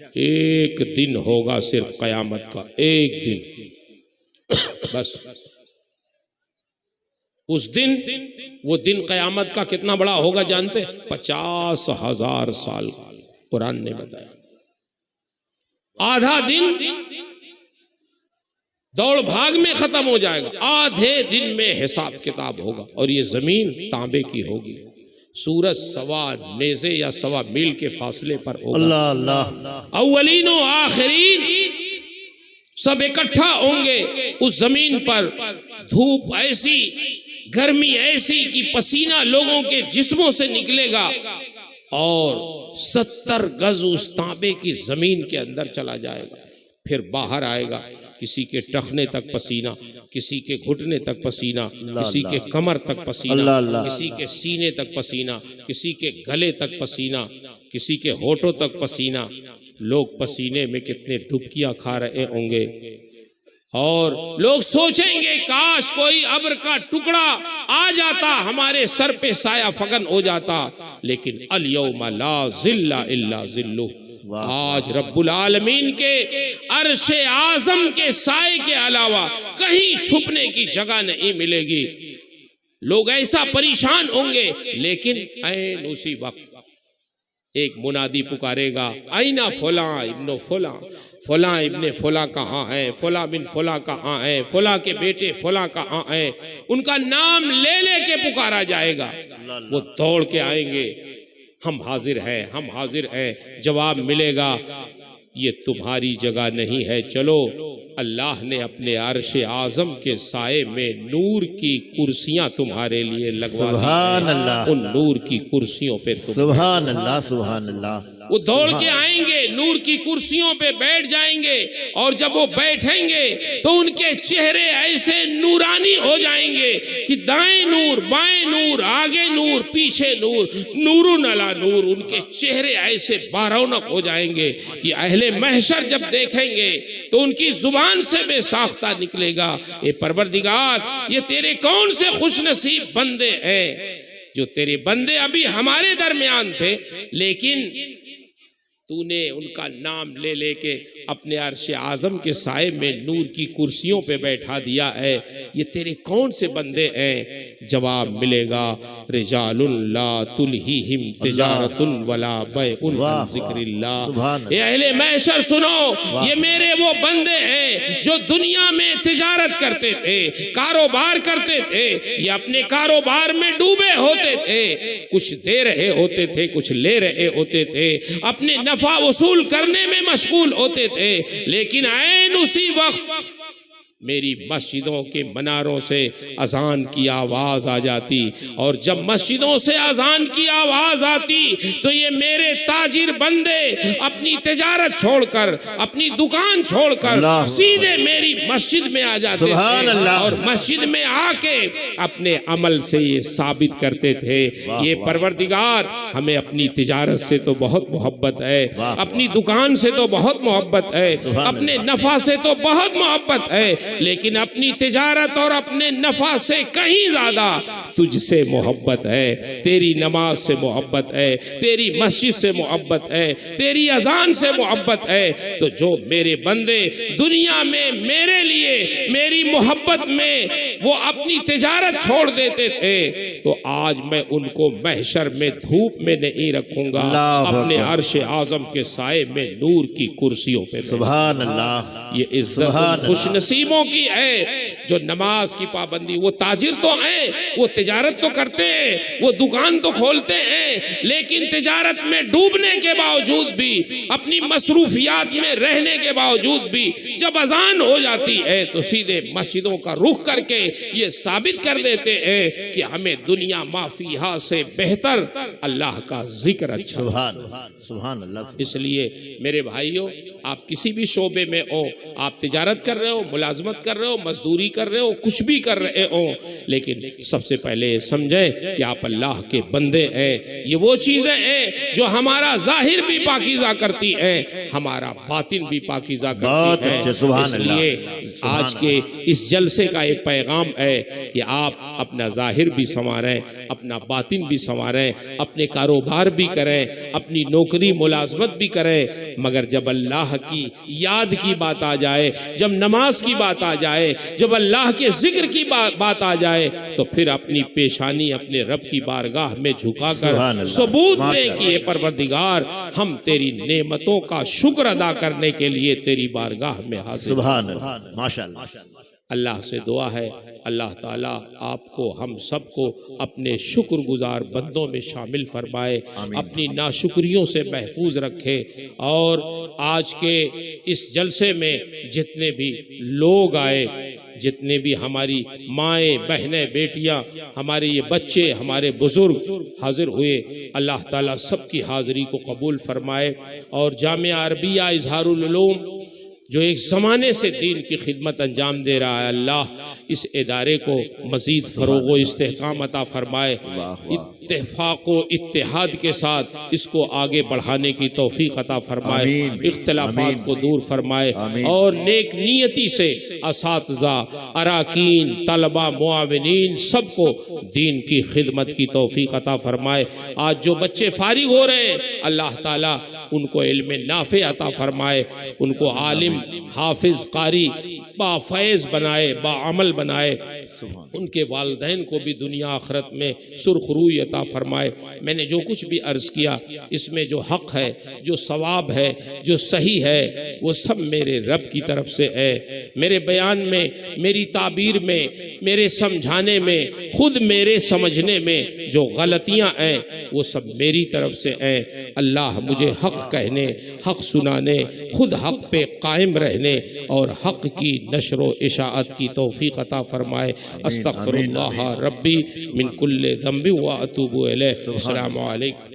ایک دن ہوگا صرف قیامت کا، ایک دن بس۔ اس دن، وہ دن قیامت کا کتنا بڑا ہوگا جانتے؟ 50,000 سال قرآن نے بتایا۔ آدھا دن دوڑ بھاگ میں ختم ہو جائے گا، آدھے دن میں حساب کتاب ہوگا، اور یہ زمین تانبے کی ہوگی، سورج سوا نیزے یا سوا میل کے فاصلے پر ہوگا۔ اللہ اللہ، اولین و آخرین سب اکٹھا ہوں گے اس زمین پر، دھوپ ایسی، گرمی ایسی کہ پسینہ لوگوں کے جسموں سے نکلے گا، اور 70 گز اس تانبے کی زمین کے اندر چلا جائے گا، پھر باہر آئے گا، کسی کے ٹخنے تک پسینہ، کسی کے گھٹنے تک پسینہ، کسی کے کمر تک پسینہ، کسی کے سینے تک پسینہ، کسی کے گلے تک پسینہ، کسی کے ہونٹوں تک پسینہ۔ لوگ پسینے میں کتنے ڈبکیاں کھا رہے ہوں گے، اور لوگ سوچیں گے کاش کوئی ابر کا ٹکڑا آ جاتا، ہمارے سر پہ سایہ فگن ہو جاتا، لیکن الیوم لا ظل الا ظلہ، آج رب العالمین کے عرش اعظم کے سائے کے علاوہ کہیں چھپنے کی جگہ نہیں ملے گی۔ لوگ ایسا پریشان ہوں گے، لیکن عین اسی وقت ایک منادی پکارے گا، اینا فلاں ابن فلاں، فلاں ابن فلاں کہاں ہے، فلاں بن فلاں کہاں ہے، فلاں کے بیٹے فلاں کہاں ہے، ان کا نام لے لے کے پکارا جائے گا، وہ دوڑ کے آئیں گے، ہم حاضر ہیں، ہم حاضر ہیں۔ جواب ملے گا، یہ تمہاری جگہ نہیں ہے، چلو اللہ نے اپنے عرش اعظم کے سائے میں نور کی کرسیاں تمہارے لیے لگوا دی، سبحان اللہ، ان نور کی کرسیوں پہ تم، سبحان اللہ سبحان اللہ۔ وہ دوڑ کے آئیں گے، نور کی کرسیوں پہ بیٹھ جائیں گے، اور جب وہ بیٹھیں گے تو ان کے چہرے ایسے نورانی ہو جائیں گے کہ دائیں نور، بائیں نور، آگے نور، پیچھے نور، نور علی نور، ان کے چہرے ایسے بارونق ہو جائیں گے کہ اہل محشر جب دیکھیں گے تو ان کی زبان سے بے ساختہ نکلے گا، اے پروردگار یہ تیرے کون سے خوش نصیب بندے ہیں جو تیرے بندے ابھی ہمارے درمیان تھے، لیکن تو نے ان کا نام لے لے کے اپنے عرش اعظم کے سائے میں نور کی کرسیوں پہ بیٹھا دیا ہے، یہ تیرے کون سے بندے ہیں؟ جواب ملے گا، رجال لا تلہیہم تجارت ولا بیع عن ذکر اللہ۔ اے اہل محشر سنو، یہ میرے وہ بندے ہیں جو دنیا میں تجارت کرتے تھے، کاروبار کرتے تھے، یہ اپنے کاروبار میں ڈوبے ہوتے تھے، کچھ دے رہے ہوتے تھے، کچھ لے رہے ہوتے تھے، اپنے نفع وصول کرنے میں مشغول ہوتے تھے، لیکن عین اسی وقت میری مسجدوں کے مناروں سے اذان کی آواز آ جاتی، اور جب مسجدوں سے اذان کی آواز آتی تو یہ میرے تاجر بندے اپنی تجارت چھوڑ کر، اپنی دکان چھوڑ کر سیدھے میری مسجد میں آ جاتے تھے، اور مسجد میں آ کے اپنے عمل سے یہ ثابت کرتے تھے کہ پروردگار ہمیں اپنی تجارت سے تو بہت محبت ہے، اپنی دکان سے تو بہت محبت ہے، اپنے نفع سے تو بہت محبت ہے، لیکن اپنی تجارت اور اپنے نفع سے کہیں زیادہ تجھ سے محبت ہے، تیری نماز سے محبت ہے، تیری مسجد سے محبت ہے، تیری اذان سے محبت ہے۔ تو جو میرے بندے دنیا میں میرے لیے میری محبت میں وہ اپنی تجارت چھوڑ دیتے تھے، تو آج میں ان کو محشر میں دھوپ میں نہیں رکھوں گا، اپنے عرش اعظم کے سائے میں نور کی کرسیوں پہ۔ سبحان اللہ، یہ عزت خوش نصیبوں کی ہے جو نماز کی پابندی، وہ تاجر تو ہیں، وہ تجارت تو کرتے ہیں، وہ دکان تو کھولتے ہیں، لیکن تجارت میں ڈوبنے کے باوجود بھی، اپنی مصروفیات میں رہنے کے باوجود بھی، جب اذان ہو جاتی ہے تو سیدھے مسجدوں کا رخ کر کے یہ ثابت کر دیتے ہیں کہ ہمیں دنیا ما فیہا سے بہتر اللہ کا ذکر اچھا۔ سبحان اللہ۔ اس لیے میرے بھائیوں، آپ کسی بھی شعبے میں ہو، آپ تجارت کر رہے ہو، ملازمت کر رہے ہو، مزدوری کر رہے ہو، کچھ بھی کر رہے ہو، لیکن سب سے پہلے سمجھیں کہ آپ اللہ کے بندے ہیں۔ یہ وہ چیزیں ہیں جو ہمارا ظاہر بھی پاکیزہ کرتی ہیں، ہمارا باطن بھی پاکیزہ کرتی ہیں۔ اس لیے آج کے اس جلسے کا ایک پیغام پیغام ہے کہ آپ اپنا ظاہر بھی سنواریں، اپنا باطن بھی سنواریں، اپنے کاروبار بھی کریں، اپنی نوکری ملازمت بھی کریں، مگر جب اللہ کی یاد کی بات آ جائے، جب نماز کی بات آ جائے، جب اللہ کے ذکر کی بات آ جائے، تو پھر اپنی پیشانی اپنے رب کی بارگاہ میں جھکا کر سبحان اللہ، ثبوت دیں ماشاء کہ اے پروردگار ہم تیری نعمتوں کا شکر ادا کرنے کے لیے تیری بارگاہ میں حاضر ہیں۔ سبحان اللہ، ماشاء اللہ۔ اللہ سے دعا ہے اللہ تعالیٰ آپ کو ہم سب کو اپنے شکر گزار بندوں میں شامل فرمائے، اپنی ناشکریوں سے محفوظ رکھے، اور آج کے اس جلسے میں جتنے بھی لوگ آئے، جتنے بھی ہماری مائیں بہنیں بیٹیاں، ہمارے یہ بچے، ہمارے بزرگ حاضر ہوئے، اللہ تعالیٰ سب کی حاضری کو قبول فرمائے، اور جامعہ عربیہ اظہار العلوم جو ایک زمانے سے دین کی خدمت انجام دے رہا ہے، اللہ اس ادارے کو مزید فروغ و استحکام عطا فرمائے، اتفاق و اتحاد کے ساتھ اس کو آگے بڑھانے کی توفیق عطا فرمائے، اختلافات کو دور فرمائے، اور نیک نیتی سے اساتذہ، اراکین، طلبہ، معاونین سب کو دین کی خدمت کی توفیق عطا فرمائے۔ آج جو بچے فارغ ہو رہے ہیں اللہ تعالیٰ ان کو علم نافع عطا فرمائے، ان کو عالم، حافظ، قاری، با فیض بنائے، با عمل بنائے، ان کے والدین کو بھی دنیا آخرت میں سرخ روئی عطا فرمائے۔ میں نے جو کچھ بھی عرض کیا اس میں جو حق ہے، جو ثواب ہے، جو صحیح ہے، وہ سب میرے رب کی طرف سے ہے۔ میرے بیان میں، میری تعبیر میں، میرے سمجھانے میں، خود میرے سمجھنے میں جو غلطیاں ہیں وہ سب میری طرف سے ہیں۔ اللہ مجھے حق کہنے، حق سنانے، خود حق پہ قائم رہنے اور حق کی نشر و اشاعت کی توفیق عطا فرمائے۔ استغفر اللہ ربی من کل ذنب و اتوب الیہ۔ السلام علیکم۔